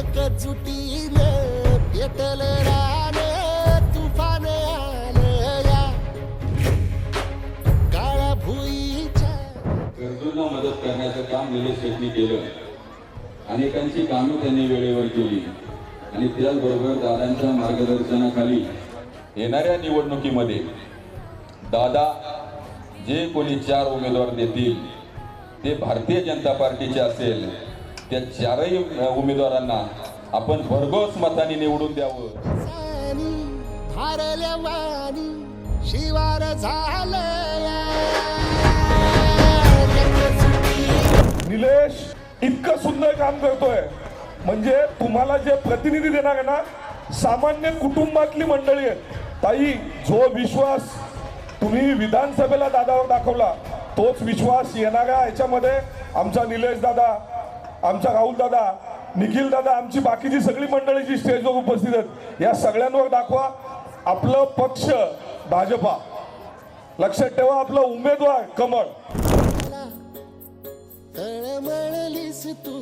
एकजुटीने पेटल राने तुफान आलं या काळा भुईच्या गरजूंना मदत करण्याचं काम निलेश शेट्टी केलं. अनेकांची कामं त्यांनी वेळेवर केली आणि त्याचबरोबर दादांच्या मार्गदर्शनाखाली येणाऱ्या निवडणुकीमध्ये दादा जे कोणी 4 उमेदवार देतील ते भारतीय जनता पार्टीचे असेल, त्या 4ही उमेदवारांना आपण भरघोस मताने निवडून द्यावं. भारल्या वाणी शिवार झालं निलेश इतकं सुंदर काम करतोय म्हणजे तुम्हाला जे प्रतिनिधी देणार आहे ना, सामान्य कुटुंबातली मंडळी आहेत. ताई, जो विश्वास तुम्ही विधानसभेला दादावर दाखवला तोच विश्वास येणाऱ्या याच्यामध्ये आमचा निलेश दादा, आमचा राहुल दादा, निखिल दादा, आमची बाकीची सगळी मंडळी जी स्टेजवर उपस्थित आहेत या सगळ्यांवर दाखवा. आपलं पक्ष भाजपा, लक्षात ठेवा, आपला उमेदवार कमळ. तळमळलीस तू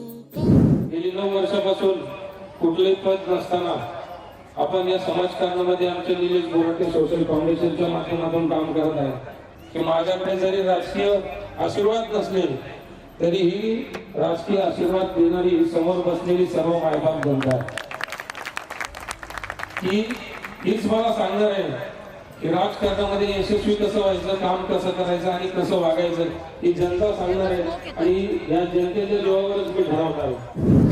गेली 9 वर्षापासून कुठलेही पद नसताना आपण या समाजकारणामध्ये आमच्या निलेश बोराटे सोशल फाउंडेशनच्या माध्यमातून काम करत आहे. की माझ्याकडे जरी राजकीय आशीर्वाद नसले तरीही राजकीय आशीर्वाद देणारी समोर बसलेली सर्व मायबाप जनता की हीच मला सांगणार आहे की राजकारणामध्ये यशस्वी कसं व्हायचं, काम कसं करायचं आणि कसं वागायचं ही जनता सांगणार आहे आणि या जनतेच्या जीवावरच मी ठरवणार आहे.